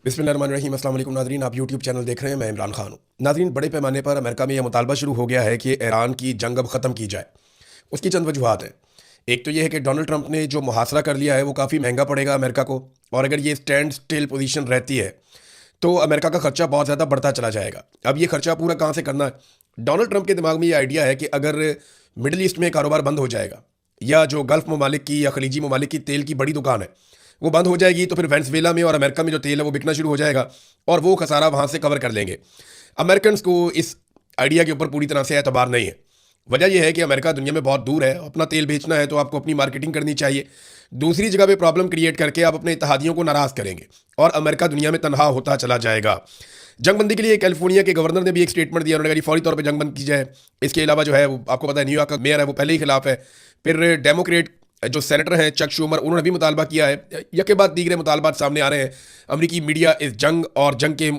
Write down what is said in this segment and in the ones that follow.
बिस्मिल्लाहिर्रहमानिर्रहीम। अस्सलाम वालेकुम नाज़रीन, आप यूट्यूब चैनल देख रहे हैं। मैं इमरान खान हूँ। नाज़रीन, बड़े पैमाने पर अमेरिका में यह मुतालबा शुरू हो गया है कि ईरान की जंग अब ख़त्म की जाए। उसकी चंद वजूहात हैं। एक तो ये है कि डोनाल्ड ट्रंप ने जो मुहासरा कर लिया है वो काफ़ी महंगा पड़ेगा अमेरिका को, और अगर ये स्टैंड स्टिल पोजीशन रहती है तो अमेरिका का खर्चा बहुत ज़्यादा बढ़ता चला जाएगा। अब ये खर्चा पूरा कहाँ से करना है? डोनाल्ड ट्रंप के दिमाग में ये आइडिया है कि अगर मिडल ईस्ट में कारोबार बंद हो जाएगा, या जो गल्फ़ ममालिक की या खलीजी ममालिक की तेल की बड़ी दुकान है वो बंद हो जाएगी, तो फिर वेनेजुएला में और अमेरिका में जो तेल है वो बिकना शुरू हो जाएगा और वो खसारा वहाँ से कवर कर लेंगे। अमेरिकन को इस आइडिया के ऊपर पूरी तरह से एतबार नहीं है। वजह यह है कि अमेरिका दुनिया में बहुत दूर है, अपना तेल बेचना है तो आपको अपनी मार्केटिंग करनी चाहिए। दूसरी जगह पे प्रॉब्लम क्रिएट करके आप अपने इत्तेहादियों को नाराज़ करेंगे और अमेरिका दुनिया में तनहा होता चला जाएगा। जंगबंदी के लिए कैलिफोर्निया के गवर्नर ने भी एक स्टेटमेंट दिया, उन्होंने कहा फौरी तौर पर जंग बंद की जाए। इसके अलावा जो है वो आपको पता है न्यूयॉर्क का मेयर है वो पहले ही खिलाफ है। फिर डेमोक्रेट जो सेनेटर हैं चक शूमर, उन्होंने भी मुतालबा किया है। यके बाद दीगरे मुतालबात सामने आ रहे हैं। अमरीकी मीडिया इस जंग और जंग के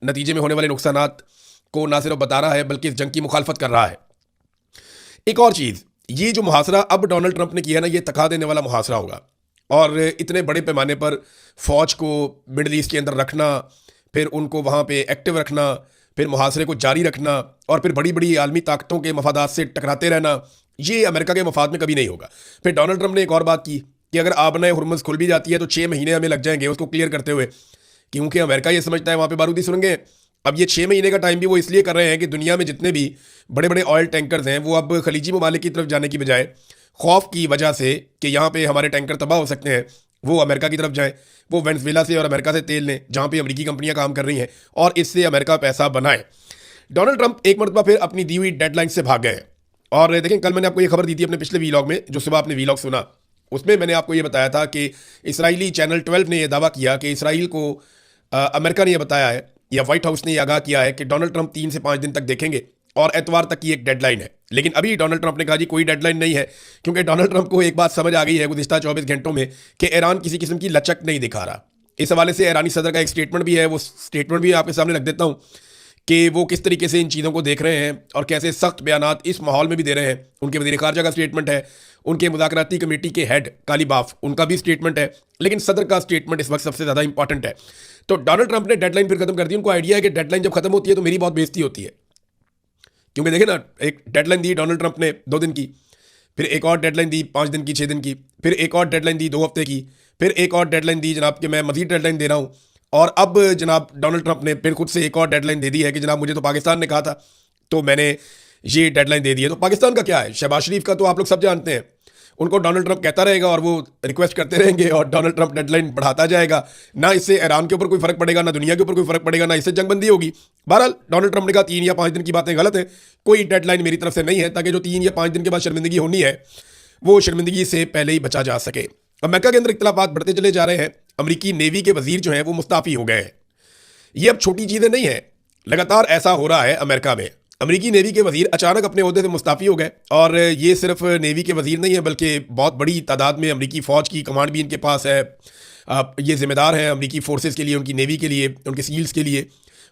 नतीजे में होने वाले नुकसानात को ना सिर्फ बता रहा है बल्कि इस जंग की मुखालफत कर रहा है। एक और चीज़, ये जो मुहासरा अब डोनाल्ड ट्रंप ने किया ना, ये तका देने वाला मुहासरा होगा। और इतने बड़े पैमाने पर फौज को मिडल ईस्ट के अंदर रखना, फिर उनको वहाँ पे एक्टिव रखना, फिर मुहासरे को जारी रखना, और फिर बड़ी बड़ी आलमी ताकतों के मफादात से टकराते रहना, ये अमेरिका के मफाद में कभी नहीं होगा। फिर डोनाल्ड ट्रंप ने एक और बात की कि अगर आबनाए हुर्मुज़ खुल भी जाती है तो 6 महीने हमें लग जाएंगे उसको क्लियर करते हुए, क्योंकि अमेरिका ये समझता है वहाँ पे बारूदी सुरंगें। अब ये 6 महीने का टाइम भी वो इसलिए कर रहे हैं कि दुनिया में जितने भी बड़े बड़े ऑयल टैंकर्स हैं वो अब खलीजी ममालिक की तरफ जाने की बजाय खौफ की वजह से कि यहाँ पे हमारे टैंकर तबाह हो सकते हैं, वो अमेरिका की तरफ जाएं। वो वेनेजुएला से और अमेरिका से तेल लें जहाँ पे अमरीकी कंपनियाँ काम कर रही हैं, और इससे अमेरिका पैसा बनाए। डोनाल्ड ट्रंप एक मरतबा फिर अपनी दी हुई डेडलाइन से भाग गए। और देखें, कल मैंने आपको ये खबर दी थी अपने पिछले वीलॉग में, जो सुबह आपने वीलॉग सुना उसमें मैंने आपको ये बताया था कि इसराइली चैनल 12 ने यह दावा किया कि इसराइल को अमेरिका ने यह बताया है, या व्हाइट हाउस ने यह आगाह किया है कि डोनाल्ड ट्रंप 3 से 5 दिन तक देखेंगे और एतवार तक की एक डेडलाइन है। लेकिन अभी डोनाल्ड ट्रंप ने कहा जी कोई डेडलाइन नहीं है, क्योंकि डोनाल्ड ट्रंप को एक बात समझ आ गई है गुज़िश्ता 24 घंटों में कि ईरान किसी किस्म की लचक नहीं दिखा रहा। इस हवाले से ईरानी सदर का एक स्टेटमेंट भी है, वो स्टेटमेंट भी आपके सामने रख देता हूँ कि वो किस तरीके से इन चीज़ों को देख रहे हैं और कैसे सख्त बयानात इस माहौल में भी दे रहे हैं। उनके वज़ीर ख़ारजा का स्टेटमेंट है, उनके मुज़ाकराती कमेटी के हेड कालीबाफ उनका भी स्टेटमेंट है, लेकिन सदर का स्टेटमेंट इस वक्त सबसे ज़्यादा इंपॉर्टेंट है। तो डोनाल्ड ट्रंप ने डेडलाइन फिर खत्म कर दी। उनको आइडिया है कि डेडलाइन जब खत्म होती है तो मेरी बहुत बेइज्जती होती है, क्योंकि देखें ना, एक डेडलाइन दी डोनाल्ड ट्रंप ने 2 दिन की, फिर एक और डेडलाइन दी 5 दिन की, 6 दिन की, फिर एक और डेडलाइन दी 2 हफ्ते की, फिर एक और डेडलाइन दी जनाब कि मैं मजीद डेडलाइन दे रहा हूँ, और अब जनाब डोनाल्ड ट्रंप ने फिर खुद से एक और डेडलाइन दे दी है कि जनाब मुझे तो पाकिस्तान ने कहा था तो मैंने ये डेडलाइन दे दी है। तो पाकिस्तान का क्या है? शहबाज शरीफ का तो आप लोग सब जानते हैं, उनको डोनाल्ड ट्रंप कहता रहेगा और वो रिक्वेस्ट करते रहेंगे और डोनाल्ड ट्रंप डेडलाइन बढ़ाता जाएगा। ना इससे ईरान के ऊपर कोई फर्क पड़ेगा, ना दुनिया के ऊपर कोई फर्क पड़ेगा, ना इससे जंगबंदी होगी। बहरहाल डोनाल्ड ट्रंप ने कहा 3 या 5 दिन की बातें गलत है, कोई डेडलाइन मेरी तरफ से नहीं है, ताकि जो 3 या 5 दिन के बाद शर्मिंदगी होनी है वो शर्मिंदगी से पहले ही बचा जा सके। अमेरिका के अंदर इख्तलाफात बढ़ते चले जा रहे हैं। अमरीकी नेवी के वजीर जो हैं वो मुस्ताफ़ी हो गए हैं। ये अब छोटी चीज़ें नहीं है, लगातार ऐसा हो रहा है अमेरिका में। अमरीकी नेवी के वजीर अचानक अपने ओहदे से मुस्ताफ़ी हो गए, और ये सिर्फ नेवी के वजीर नहीं है बल्कि बहुत बड़ी तादाद में अमरीकी फ़ौज की कमांड भी इनके पास है। ये जिम्मेदार हैं अमरीकी फोर्सेस के लिए, उनकी नेवी के लिए, उनके सील्स के लिए,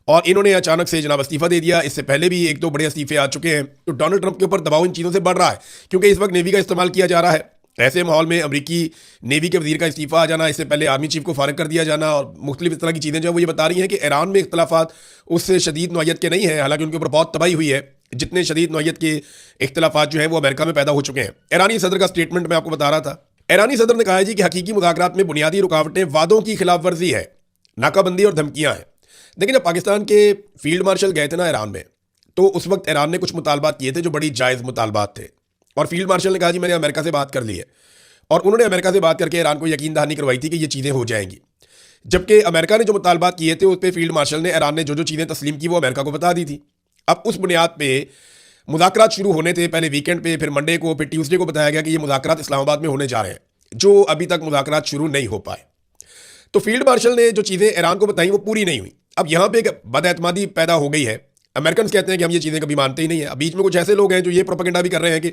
और इन्होंने अचानक से जनाब इस्तीफ़ा दे दिया। इससे पहले भी 1-2 बड़े इस्तीफ़े आ चुके हैं। तो डोनाल्ड ट्रंप के ऊपर दबाव इन चीज़ों से बढ़ रहा है, क्योंकि इस वक्त नेवी का इस्तेमाल किया जा रहा है। ऐसे माहौल में अमरीकी नेवी के वजीर का इस्तीफ़ा आ जाना, इससे पहले आर्मी चीफ को फारिग कर दिया जाना, और मुख्तलिफ इस तरह की चीज़ें जो वो ये बता रही हैं कि ईरान में इख्तलाफात उससे शदीद नौयत के नहीं हैं, हालांकि उनके ऊपर बहुत तबाही हुई है, जितने शदीद नौयत के इख्तलाफात जो हैं वो अमेरिका में पैदा हो चुके हैं। ईरानी सदर का स्टेटमेंट मैं आपको बता रहा था। ईरानी सदर ने कहा है जी कि हकीकी मुज़ाकरात में बुनियादी रुकावटें वादों की खिलाफ वर्जी है, नाकाबंदी और धमकियाँ हैं। देखिए, जब पाकिस्तान के फील्ड मार्शल गए थे ना ईरान में, तो उस वक्त ईरान ने कुछ मुतालबात किए थे जो बड़ी जायज़ मुतालबात थे, और फील्ड मार्शल ने कहा जी मैंने अमेरिका से बात कर ली है, और उन्होंने अमेरिका से बात करके ईरान को यकीन दहानी करवाई थी कि ये चीज़ें हो जाएंगी। जबकि अमेरिका ने जो मुतालबात किए थे उस पर फील्ड मार्शल ने, ईरान ने जो जो चीज़ें तस्लीम की वो अमेरिका को बता दी थी। अब उस बुनियाद पे मुज़ाकरात शुरू होने थे, पहले वीकेंड पे, फिर मंडे को, फिर ट्यूसडे को बताया गया कि ये मुज़ाकरात इस्लामाबाद में होने जा रहे हैं, जो अभी तक मुज़ाकरात शुरू नहीं हो पाए। तो फील्ड मार्शल ने जो चीज़ें ईरान को बताई वो पूरी नहीं हुई। अब यहाँ पे एक बदएतमादी पैदा हो गई है। अमेरिकन कहते हैं कि हम ये चीज़ें कभी मानते ही नहीं है। अब बीच में कुछ ऐसे लोग हैं जो ये प्रोपेगेंडा भी कर रहे हैं कि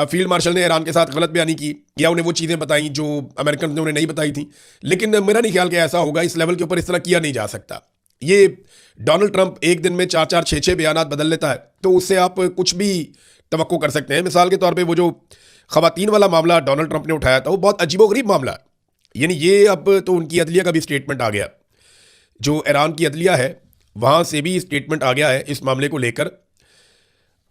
फील्ड मार्शल ने ईरान के साथ गलत बयानी की, या उन्हें वो चीज़ें बताई जो अमेरिकन ने उन्हें नहीं बताई थी। लेकिन मेरा नहीं ख्याल कि ऐसा होगा, इस लेवल के ऊपर इस तरह किया नहीं जा सकता। ये डोनाल्ड ट्रंप एक दिन में 4-4, 6-6 बयानात बदल लेता है, तो उससे आप कुछ भी तवक्को कर सकते हैं। मिसाल के तौर पर वो जो ख़वातीन वाला मामला डोनाल्ड ट्रंप ने उठाया था वो बहुत अजीबोगरीब मामला है। यानी ये अब तो उनकी अदलिया का भी स्टेटमेंट आ गया। जो ईरान की अदलिया है वहाँ से भी स्टेटमेंट आ गया है इस मामले को लेकर।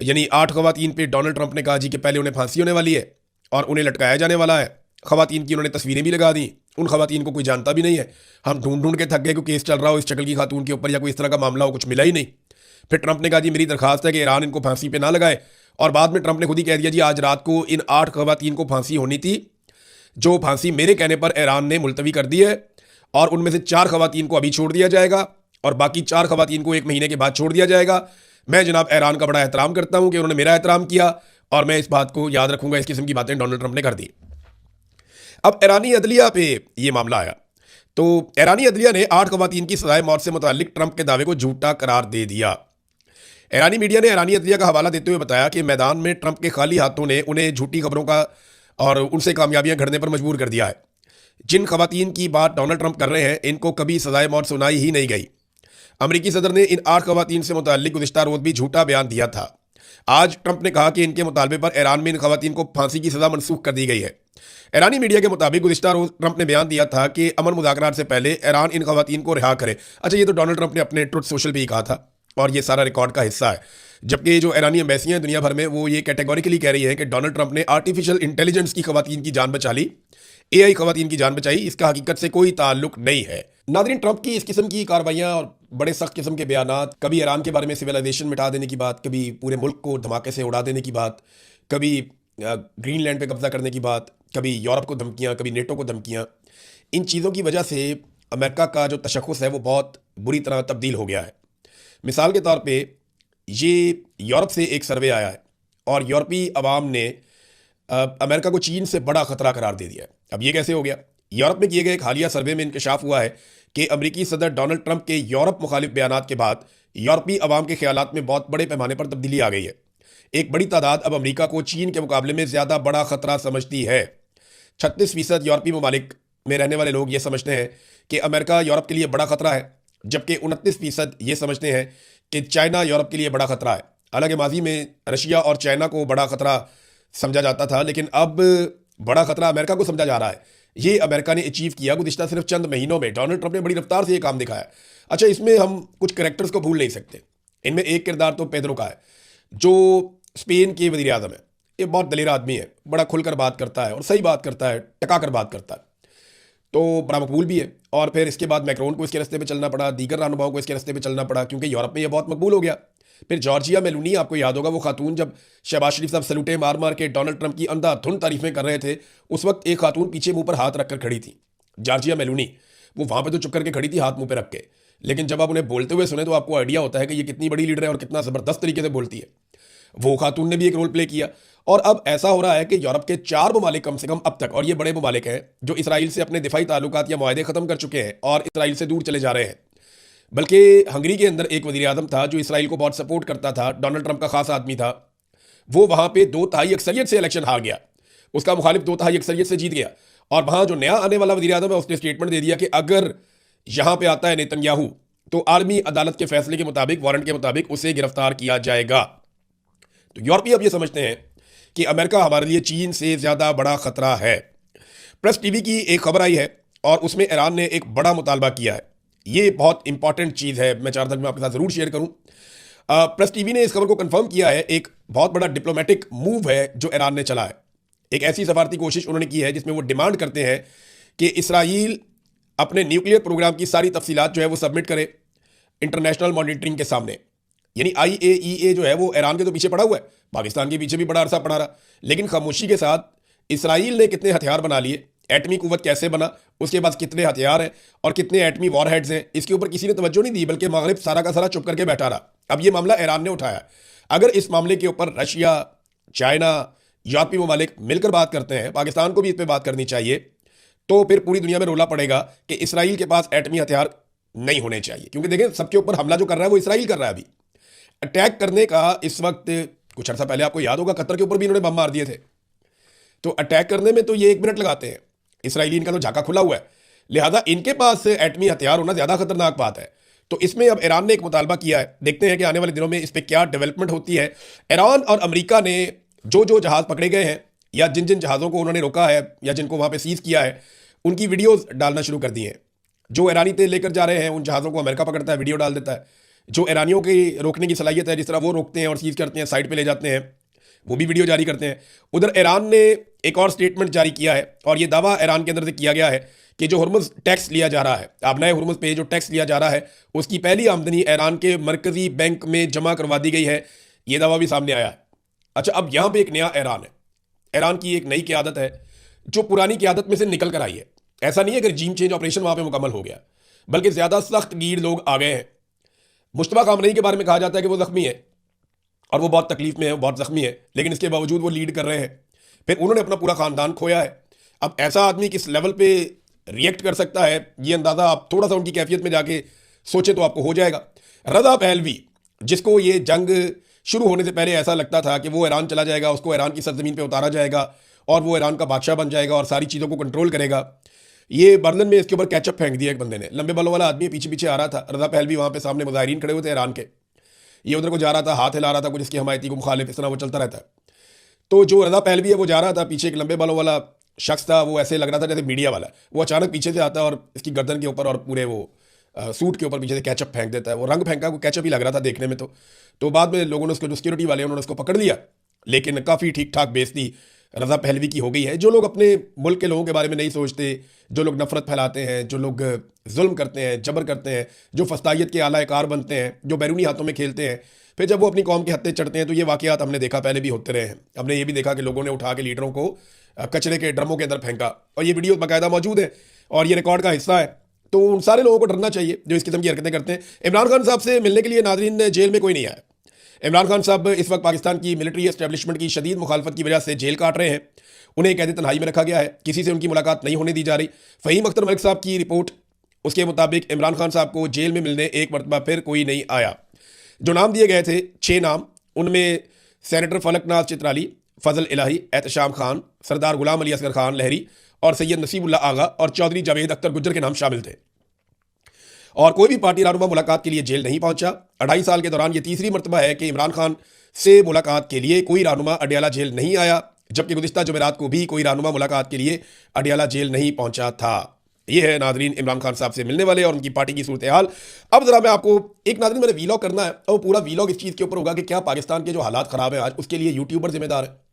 यानी 8 खवातीन पे डोनाल्ड ट्रंप ने कहा जी कि पहले उन्हें फांसी होने वाली है और उन्हें लटकाया जाने वाला है। खवातीन की उन्होंने तस्वीरें भी लगा दी। उन खवातीन को कोई जानता भी नहीं है। हम ढूंढ ढूंढ के थक गए, कोई केस चल रहा हो इस शक्ल की खातून के ऊपर या कोई इस तरह का मामला हो, कुछ मिला ही नहीं। फिर ट्रंप ने कहा जी मेरी दरखास्त है कि ईरान इनको फांसी पे ना लगाए, और बाद में ट्रंप ने खुद ही कह दिया जी आज रात को इन 8 खवातीन को फांसी होनी थी, जो फांसी मेरे कहने पर ईरान ने मुलतवी कर दी है, और उनमें से 4 खवातीन को अभी छोड़ दिया जाएगा और बाकी 4 खवातीन को 1 महीने के बाद छोड़ दिया जाएगा। मैं जनाब ईरान का बड़ा एहतराम करता हूं कि उन्होंने मेरा एहतराम किया और मैं इस बात को याद रखूंगा। इस किस्म की बातें डोनाल्ड ट्रंप ने कर दी। अब ईरानी अदलिया पे ये मामला आया तो ईरानी अदलिया ने 8 खवातीन की सजाए मौत से मुतालिक ट्रंप के दावे को झूठा करार दे दिया। ईरानी मीडिया ने ईरानी अदलिया का हवाला देते हुए बताया कि मैदान में ट्रंप के खाली हाथों ने उन्हें झूठी खबरों का और उनसे कामयाबियां घड़ने पर मजबूर कर दिया है। जिन खवातीन की बात डोनाल्ड ट्रंप कर रहे हैं इनको कभी सजाए मौत सुनाई ही नहीं गई। अमरीकी सदर ने इन 8 खवातीन से मुताल्लिक गुज़िश्ता रोज़ भी झूठा बयान दिया था। आज ट्रंप ने कहा कि इनके मुतालबे पर ईरान में इन खवातीन को फांसी की सज़ा मनसूख कर दी गई है। ईरानी मीडिया के मुताबिक गुज़िश्ता रोज़ ट्रंप ने बयान दिया था कि अमन मुज़ाकरात से पहले ईरान इन खवातीन को रिहा करे। अच्छा, ये तो डोनाल्ड ट्रंप ने अपने ट्रुथ सोशल पे ही कहा था और ये सारा रिकॉर्ड का हिस्सा है। जबकि जो ईरानी एम्बेसियां हैं दुनिया भर में वो ये कैटेगोरिकली कह रही है कि डोनाल्ड ट्रंप ने आर्टिफिशियल इंटेलिजेंस की खवातीन की जान बचा ली, एआई खवातीन की जान बचाई, इसका हकीकत से कोई ताल्लुक नहीं है। नाज़रीन, ट्रंप की इस किस्म की कार्रवाइयाँ और बड़े सख्त किस्म के बयानात, कभी ईरान के बारे में सिविलाइजेशन मिटा देने की बात, कभी पूरे मुल्क को धमाके से उड़ा देने की बात, कभी ग्रीनलैंड पे कब्जा करने की बात, कभी यूरोप को धमकियाँ, कभी नेटो को धमकियाँ, इन चीज़ों की वजह से अमेरिका का जो तशख़्ख़ुस है वो बहुत बुरी तरह तब्दील हो गया है। मिसाल के तौर पे ये यूरोप से एक सर्वे आया है और यूरोपीय अवाम ने अमेरिका को चीन से बड़ा खतरा करार दे दिया है। अब ये कैसे हो गया? यूरोप में किए गए एक हालिया सर्वे में इंकशाफ हुआ है कि अमरीकी सदर डोनाल्ड ट्रंप के यूरोप मुखालिफ बयानात के बाद यूरोपीय अवाम के ख्यालात में बहुत बड़े पैमाने पर तब्दीली आ गई है। एक बड़ी तादाद अब अमरीका को चीन के मुकाबले में ज़्यादा बड़ा खतरा समझती है। 36% यूरोपीय ममालिक में रहने वाले लोग ये समझते हैं कि अमेरिका यूरोप के लिए बड़ा खतरा है, जबकि 29% ये समझते हैं कि चाइना यूरोप के लिए बड़ा खतरा है। हालांकि माजी में रशिया और चाइना को बड़ा खतरा समझा जाता था, लेकिन अब बड़ा खतरा अमेरिका को समझा जा रहा है। ये अमेरिका ने अचीव किया गुज़िश्ता सिर्फ चंद महीनों में। डोनाल्ड ट्रंप ने बड़ी रफ्तार से ये काम दिखाया। अच्छा, इसमें हम कुछ कैरेक्टर्स को भूल नहीं सकते। इनमें एक किरदार तो पेड्रो का है, जो स्पेन के वज़ीर आज़म है। ये बहुत दलेर आदमी है, बड़ा खुलकर बात करता है और सही बात करता है, टका कर बात करता है, तो बड़ा मकबूल भी है। और फिर इसके बाद मैक्रोन को इसके रास्ते पे चलना पड़ा, दीगर रहनुमाओं को इसके रास्ते पे चलना पड़ा, क्योंकि यूरोप में ये बहुत मकबूल हो गया। फिर जॉर्जिया मेलोनी, आपको याद होगा वो खातून जब शहबाज शरीफ साहब सलूटे मार मार के डोनाल्ड ट्रंप की अंधाधुंध तारीफें कर रहे थे, उस वक्त एक खातून पीछे मुंह पर हाथ रखकर खड़ी थी, जॉर्जिया मेलोनी। वो वहाँ पे तो चुप करके खड़ी थी हाथ मुंह पे रख के, लेकिन जब आप उन्हें बोलते हुए सुने तो आपको आइडिया होता है कि ये कितनी बड़ी लीडर है और कितना ज़बरदस्त तरीके से बोलती है। वो खातून ने भी एक रोल प्ले किया। और अब ऐसा हो रहा है कि यूरोप के 4 ममालिक कम से कम अब तक, और ये बड़े ममालिक हैं, जो इसराइल से अपने दिफाई ताल्लुकात या मुआहदे ख़त्म कर चुके हैं और इसराइल से दूर चले जा रहे हैं। बल्कि हंगरी के अंदर एक वज़ीर आज़म था जो इसराइल को बहुत सपोर्ट करता था, डोनाल्ड ट्रंप का खास आदमी था। वो वहाँ पे 2/3 अक्सरियत से इलेक्शन हार गया, उसका मुखालिफ 2/3 अक्सरियत से जीत गया। और वहाँ जो नया आने वाला वज़ीर आज़म है उसने स्टेटमेंट दे दिया कि अगर यहाँ पे आता है नेतन्याहू तो आर्मी अदालत के फैसले के मुताबिक, वारंट के मुताबिक उसे गिरफ्तार किया जाएगा। तो यूरोपीय अब ये समझते हैं कि अमेरिका हमारे लिए चीन से ज़्यादा बड़ा ख़तरा है। प्रेस टीवी की एक खबर आई है और उसमें ईरान ने एक बड़ा मुतालबा किया है। ये बहुत इंपॉर्टेंट चीज़ है, मैं चाहता हूं मैं आपके साथ ज़रूर शेयर करूं। प्रेस टीवी ने इस खबर को कंफर्म किया है। एक बहुत बड़ा डिप्लोमेटिक मूव है जो ईरान ने चला है। एक ऐसी सफारती कोशिश उन्होंने की है जिसमें वो डिमांड करते हैं कि इसराइल अपने न्यूक्लियर प्रोग्राम की सारी तफसीलात जो है वो सबमिट करे इंटरनेशनल मॉनिटरिंग के सामने। यानी IAEA जो है वो ईरान के तो पीछे पड़ा हुआ है, पाकिस्तान के पीछे भी बड़ा अरसा पड़ा रहा, लेकिन खामोशी के साथ इसराइल ने कितने हथियार बना लिए, एटमी कुव्वत कैसे बना, उसके पास कितने हथियार हैं और कितने एटमी वॉरहेड्स हैं, इसके ऊपर किसी ने तवज्जो नहीं दी, बल्कि मगरिब सारा का सारा चुप करके बैठा रहा। अब ये मामला ईरान ने उठाया। अगर इस मामले के ऊपर रशिया, चाइना, यूरोपीय ममालिक मिलकर बात करते हैं, पाकिस्तान को भी इस पर बात करनी चाहिए, तो फिर पूरी दुनिया में रोला पड़ेगा कि इसराइल के पास एटमी हथियार नहीं होने चाहिए। क्योंकि देखें, सबके ऊपर हमला जो कर रहा है वो इसराइल कर रहा है। अभी अटैक करने का इस वक्त, कुछ अर्सा पहले आपको याद होगा कतर के ऊपर भी इन्होंने बम मार दिए थे, तो अटैक करने में तो ये 1 मिनट लगाते हैं। इसराइली इनका तो झाका खुला हुआ है, लिहाजा इनके पास एटमी हथियार होना ज़्यादा खतरनाक बात है। तो इसमें अब ईरान ने एक मुतालबा किया है, देखते हैं कि आने वाले दिनों में इस पर क्या डेवलपमेंट होती है। ईरान और अमेरिका ने जो जो जहाज़ पकड़े गए हैं या जिन जिन जहाज़ों को उन्होंने रोका है या जिनको वहाँ पर सीज़ किया है, उनकी वीडियोज़ डालना शुरू कर दी हैं। जो ईरानी तेल लेकर जा रहे हैं उन जहाज़ों को अमेरिका पकड़ता है, वीडियो डाल देता है। जो ईरानियों की रोकने की सलाहियत है, जिस तरह वो रोकते हैं और सीज करते हैं, साइड पे ले जाते हैं, वो भी वीडियो जारी करते हैं। उधर ईरान ने एक और स्टेटमेंट जारी किया है और ये दावा ईरान के अंदर से किया गया है कि जो हुर्मुज़ टैक्स लिया जा रहा है, अब नए हुर्मुज़ पे जो टैक्स लिया जा रहा है, उसकी पहली आमदनी ईरान के मरकजी बैंक में जमा करवा दी गई है। ये दावा भी सामने आया है। अच्छा, अब यहाँ पे एक नया ईरान है। ईरान की एक नई क़यादत है जो पुरानी क़यादत में से निकल कर आई है। ऐसा नहीं है कि रजीम चेंज ऑपरेशन वहाँ पे मुकम्मल हो गया, बल्कि ज़्यादा सख्त गीर लोग आ गए हैं। मुश्तबा खामनेई के बारे में कहा जाता है कि वो ज़ख्मी है और वो बहुत तकलीफ में है, बहुत ज़ख्मी है, लेकिन इसके बावजूद वो लीड कर रहे हैं। फिर उन्होंने अपना पूरा ख़ानदान खोया है। अब ऐसा आदमी किस लेवल पे रिएक्ट कर सकता है, ये अंदाज़ा आप थोड़ा सा उनकी कैफियत में जाके सोचे तो आपको हो जाएगा। रज़ा पहलवी, जिसको ये जंग शुरू होने से पहले ऐसा लगता था कि वो ईरान चला जाएगा, उसको ईरान की सरजमीन पे उतारा जाएगा और वो ईरान का बादशाह बन जाएगा और सारी चीज़ों को कंट्रोल करेगा, ये बर्तन में इसके ऊपर कैचअप फेंक दिया एक बंदे ने। लंबे बालों वाला आदमी पीछे पीछे आ रहा था। रज़ा पहलवी वहाँ पे सामने मुजाहिरीन खड़े हुए थे ईरान के, ये उधर को जा रहा था, हाथ हिला रहा था, कुछ इसकी हमायती को मुखालिफ, इस तरह वो चलता रहता है। तो जो रज़ा पहलवी है वो जा रहा था, पीछे एक लंबे बालों वाला शख्स था, वो ऐसे लग रहा था जैसे मीडिया वाला। वो अचानक पीछे से आता है और इसकी गर्दन के ऊपर और पूरे वो सूट के ऊपर पीछे से कैचअप फेंक देता है। वो रंग फेंका, वो कैचअप ही लग रहा था देखने में। तो बाद में लोगों ने उसको, जो सिक्योरिटी वाले उन्होंने उसको पकड़ लिया, लेकिन काफ़ी ठीक ठाक बेइज्जती रज़ा पहलवी की हो गई है। जो लोग अपने मुल्क के लोगों के बारे में नहीं सोचते, जो लोग नफरत फैलाते हैं, जो लोग जुल्म करते हैं, जबर करते हैं, जो फस्तायत के आला कार बनते हैं, जो बैरूनी हाथों में खेलते हैं, फिर जब वो अपनी कौम के हत्थे चढ़ते हैं तो ये वाक़यात हमने देखा, पहले भी होते रहे हैं। हमने ये भी देखा कि लोगों ने उठा के लीडरों को कचरे के ड्रमों के अंदर फेंका, और ये वीडियो बाकायदा मौजूद है और ये रिकॉर्ड का हिस्सा है। तो उन सारे लोगों को डरना चाहिए जो इस किस्म की हरकतें करते हैं। इमरान खान साहब से मिलने के लिए नाज़रीन जेल में कोई नहीं आया। इमरान खान साहब इस वक्त पाकिस्तान की मिलिट्री एस्टेब्लिशमेंट की शदीद मुखालफत की वजह से जेल काट रहे हैं। उन्हें कैद तन्हाई में रखा गया है, किसी से उनकी मुलाकात नहीं होने दी जा रही। फ़हीम अख्तर मलिक साहब की रिपोर्ट, उसके मुताबिक इमरान खान साहब को जेल में मिलने एक मरतबा फिर कोई नहीं आया। जो नाम दिए गए थे 6 नाम, उनमें सेनेटर फलकनाज चित्राली, फजल इलाही, एहतशाम खान, सरदार गुलाम अली असगर खान लहरी और सैयद नसीबुल्ला आगा और चौधरी जावेद अख्तर गुज्जर के नाम शामिल थे। और कोई भी पार्टी रहनुमा मुलाकात के लिए जेल नहीं पहुंचा। 2.5 साल के दौरान ये तीसरी मरतबा है कि इमरान खान से मुलाकात के लिए कोई रहनुमा अडयाला जेल नहीं आया, जबकि गुज़िश्ता जुमेरात को भी कोई रहनुमा मुलाकात के लिए अडयाला जेल नहीं पहुंचा था। ये है नाजरीन इमरान खान साहब से मिलने वाले और उनकी पार्टी की सूरत हाल। अब जरा मैं आपको एक, नाजरीन मैंने वीलॉग करना है और पूरा वीलॉग इस चीज़ के ऊपर होगा कि क्या पाकिस्तान के जो हालात ख़राब हैं आज, उसके लिए यूट्यूबर जिम्मेदार है।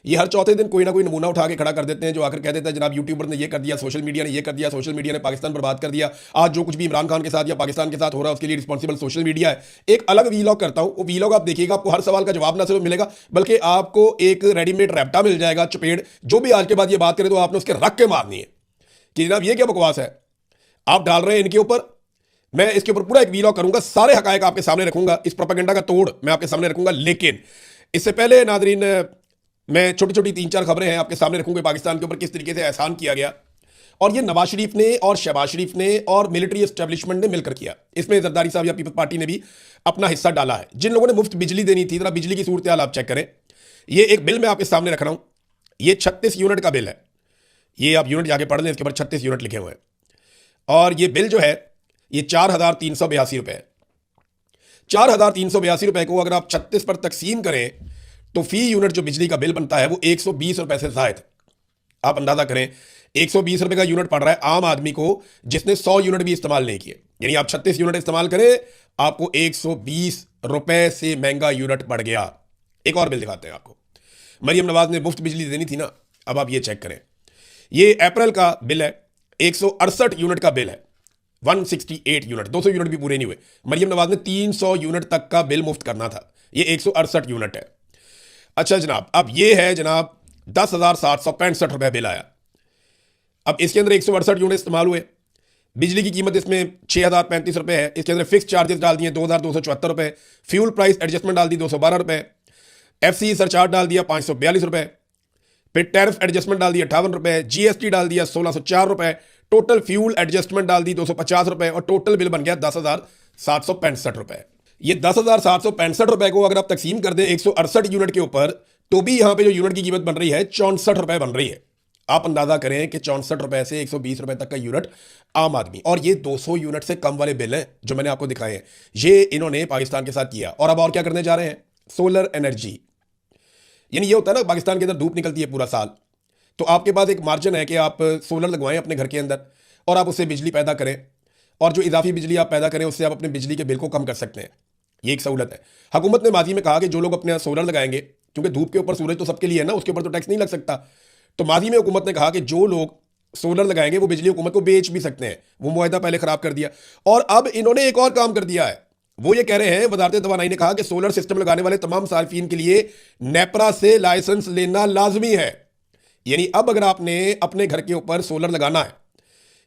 ये हर चौथे दिन कोई ना कोई नमूना उठा के खड़ा कर देते हैं, जो आकर कह देता है जनाब यूट्यूबर ने ये कर दिया, सोशल मीडिया ने ये कर दिया, सोशल मीडिया ने पाकिस्तान बर्बाद कर दिया। आज जो कुछ भी इमरान खान के साथ या पाकिस्तान के साथ हो रहा है उसके लिए रिस्पॉन्सिबल सोशल मीडिया है। एक अलग वीलॉग करता हूँ, वो वीलॉग आप देखिएगा, आपको हर सवाल का जवाब ना सिर्फ मिलेगा बल्कि आपको एक रेडीमेड रैप्टा मिल जाएगा, चपेड़। जो भी आज के बाद ये बात करे तो आपने उसके रख के मारनी है कि जनाब ये क्या बकवास है आप डाल रहे हैं इनके ऊपर। मैं इसके ऊपर पूरा एक वीलॉग करूंगा, सारे हकायक आपके सामने रखूंगा, इस प्रोपेगेंडा का तोड़ मैं आपके सामने रखूंगा। लेकिन इससे पहले नाजरीन मैं छोटी छोटी 3-4 खबरें हैं आपके सामने रखूंगा पाकिस्तान के ऊपर किस तरीके से एहसान किया गया, और ये नवाज शरीफ ने और शहबाज शरीफ ने और मिलिट्री एस्टेब्लिशमेंट ने मिलकर किया। इसमें जरदारी साहब या पीपल्स पार्टी ने भी अपना हिस्सा डाला है। जिन लोगों ने मुफ्त बिजली देनी थी, जरा बिजली की सूरत हाल आप चेक करें। ये एक बिल मैं आपके सामने रख रहा हूं, ये 36 यूनिट का बिल है। ये आप यूनिट जाके पढ़ लें, इसके ऊपर 36 यूनिट लिखे हुए हैं। और ये बिल जो है ये 4,382 रुपये है। 4,382 रुपये को अगर आप 36 पर तकसीम करें तो फी यूनिट जो बिजली का बिल बनता है वो 120 रुपये से ज़ायद। आप अंदाज़ा करें 120 रुपये का यूनिट पड़ रहा है आम आदमी को जिसने 100 यूनिट भी इस्तेमाल नहीं किए। यानी आप 36 यूनिट इस्तेमाल करें, आपको 120 रुपये से महंगा यूनिट पड़ गया। एक और बिल दिखाते हैं आपको। मरियम नवाज ने मुफ्त बिजली देनी थी ना, अब आप ये चेक करें। ये अप्रैल का बिल है, 168 यूनिट का बिल है, 168 यूनिट, 200 यूनिट भी पूरे नहीं हुए। मरियम नवाज ने 300 यूनिट तक का बिल मुफ्त करना था, ये 168 यूनिट है। अच्छा जनाब, अब ये है जनाब 10,765 रुपये बिल आया। अब इसके अंदर 168 यूनिट इस्तेमाल हुए, बिजली की कीमत इसमें 6,035 रुपये है। इसके अंदर फिक्स चार्जेस डाल दिए 2,274 रुपये, फ्यूल प्राइस एडजस्टमेंट डाल दी 212 रुपये, एफसी सरचार्ज डाल दिया 542 रुपये, फिर टैरिफ एडजस्टमेंट डाल दिया 58 रुपये, जीएसटी डाल दिया 1,604 रुपये, टोटल फ्यूल एडजस्टमेंट डाल दी 250 रुपये और टोटल बिल बन गया 10,765 रुपये। ये 10,765 रुपये को अगर आप तकसीम कर दें 168 यूनिट के ऊपर, तो भी यहाँ पे जो यूनिट की कीमत बन रही है 64 रुपये बन रही है। आप अंदाजा करें कि 64 रुपये से 120 रुपये तक का यूनिट आम आदमी, और ये 200 यूनिट से कम वाले बिल हैं जो मैंने आपको दिखाए हैं, ये इन्होंने पाकिस्तान के साथ किया। और अब और क्या करने जा रहे हैं, सोलर एनर्जी। यानी ये होता है ना, पाकिस्तान के अंदर धूप निकलती है पूरा साल, तो आपके पास एक मार्जिन है कि आप सोलर लगवाएं अपने घर के अंदर और आप उससे बिजली पैदा करें, और जो इजाफी बिजली आप पैदा करें उससे आप अपने बिजली के बिल को कम कर सकते हैं। ये एक सहूलत है। हुकूमत ने माजी में कहा कि जो लोग अपने यहाँ सोलर लगाएंगे, क्योंकि धूप के ऊपर सूरज तो सबके लिए है ना, उसके ऊपर तो टैक्स नहीं लग सकता, तो माजी में हुकूमत ने कहा कि जो लोग सोलर लगाएंगे वो बिजली हुकूमत को बेच भी सकते हैं। वो मुआहदा पहले खराब कर दिया, और अब इन्होंने एक और काम कर दिया है। वो ये कह रहे हैं, वजारत तवानाई ने कहा कि सोलर सिस्टम लगाने वाले तमाम सार्फिन के लिए नेपरा से लाइसेंस लेना लाजमी है। यानी अब अगर आपने अपने घर के ऊपर सोलर लगाना है,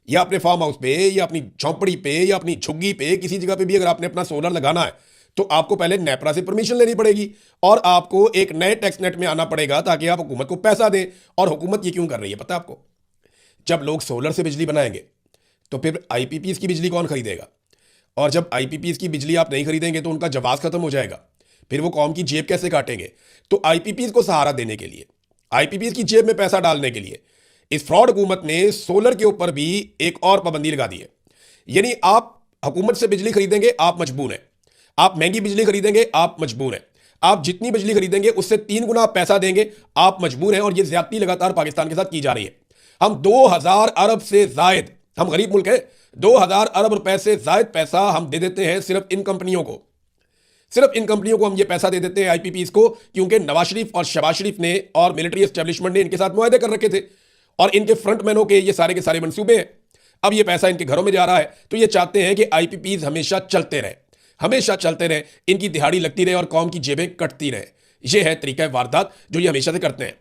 या अपने फार्म हाउस पे, या अपनी झोंपड़ी पे, या अपनी झुग्गी पे, किसी जगह पे भी अगर आपने अपना सोलर लगाना है, तो आपको पहले नेपरा से परमिशन लेनी पड़ेगी, और आपको एक नए टैक्स नेट में आना पड़ेगा ताकि आप हुकूमत को पैसा दें। और हुकूमत ये क्यों कर रही है पता है आपको? जब लोग सोलर से बिजली बनाएंगे तो फिर आईपीपीज की बिजली कौन खरीदेगा? और जब आईपीपीज की बिजली आप नहीं खरीदेंगे तो उनका जवाब खत्म हो जाएगा। फिर वो कौम की जेब कैसे काटेंगे? तो आईपीपीज को सहारा देने के लिए, आईपीपीज की जेब में पैसा डालने के लिए इस फ्रॉड हुकूमत ने सोलर के ऊपर भी एक और पाबंदी लगा दी है। यानी आप हुकूमत से बिजली खरीदेंगे, आप मजबूर हैं। आप महंगी बिजली खरीदेंगे, आप मजबूर हैं। आप जितनी बिजली खरीदेंगे उससे 3 गुना पैसा देंगे, आप मजबूर हैं। और यह ज्यादती लगातार पाकिस्तान के साथ की जा रही है। हम 2000 अरब से जायद, हम गरीब मुल्क हैं, 2000 अरब रुपए से जायद पैसा हम दे देते हैं सिर्फ इन कंपनियों को। सिर्फ इन कंपनियों को हम ये पैसा दे देते हैं आईपीपीज को, क्योंकि नवाज शरीफ और शहबाज शरीफ ने और मिलिट्री एस्टेब्लिशमेंट ने इनके साथ मुआहदे कर रखे थे, और इनके फ्रंटमैनों के ये सारे के सारे मंसूबे हैं। अब ये पैसा इनके घरों में जा रहा है, तो ये चाहते हैं कि आईपीपीज हमेशा चलते रहे, हमेशा चलते रहे, इनकी दिहाड़ी लगती रहे और कौम की जेबें कटती रहे। ये है तरीका वारदात जो ये हमेशा से करते हैं।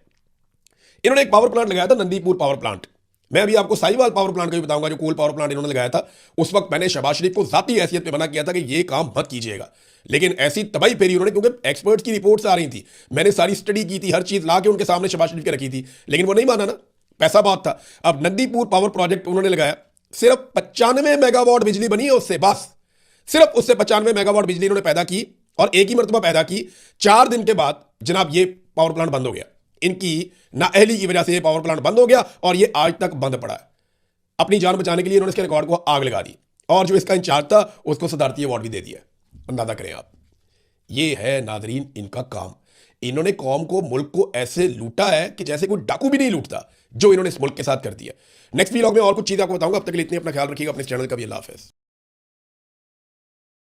इन्होंने एक पावर प्लांट लगाया था, नंदीपुर पावर प्लांट। मैं अभी आपको साहिवाल पावर प्लांट का भी बताऊंगा, जो कोल पावर प्लांट इन्होंने लगाया था। उस वक्त मैंने शहबाज शरीफ को जाती हैसियत पे मना किया था कि ये काम मत कीजिएगा, लेकिन ऐसी तबाही फेरी उन्होंने, क्योंकि एक्सपर्ट्स की रिपोर्ट्स आ रही थी, मैंने सारी स्टडी की थी, हर चीज ला के उनके सामने शहबाज शरीफ के रखी थी, लेकिन वो नहीं माना ना, पैसा बहुत था। अब नंदीपुर पावर प्रोजेक्ट उन्होंने लगाया, सिर्फ 95 मेगावाट बिजली बनी है उससे, बस सिर्फ उससे 95 मेगावाट बिजली इन्होंने पैदा की, और एक ही मरतबा पैदा की। 4 दिन के बाद जनाब ये पावर प्लांट बंद हो गया। इनकी नाअहली की वजह से ये पावर प्लांट बंद हो गया, और ये आज तक बंद पड़ा है। अपनी जान बचाने के लिए इन्होंने इसके रिकॉर्ड को आग लगा दी, और जो इसका इंचार्ज था उसको सदारती अवार्ड भी दे दिया। अंदाजा करें आप, ये है नाजरीन इनका काम। इन्होंने कौम को, मुल्क को ऐसे लूटा है कि जैसे कोई डाकू भी नहीं लूटता, जो इन्होंने इस मुल्क के साथ कर दिया। नेक्स्ट व्लॉग में और कुछ चीज़ आपको बताऊंगा। अब तक के लिए इतने, अपना ख्याल रखिएगा, अपने चैनल का भी। अल्लाह हाफ़िज़।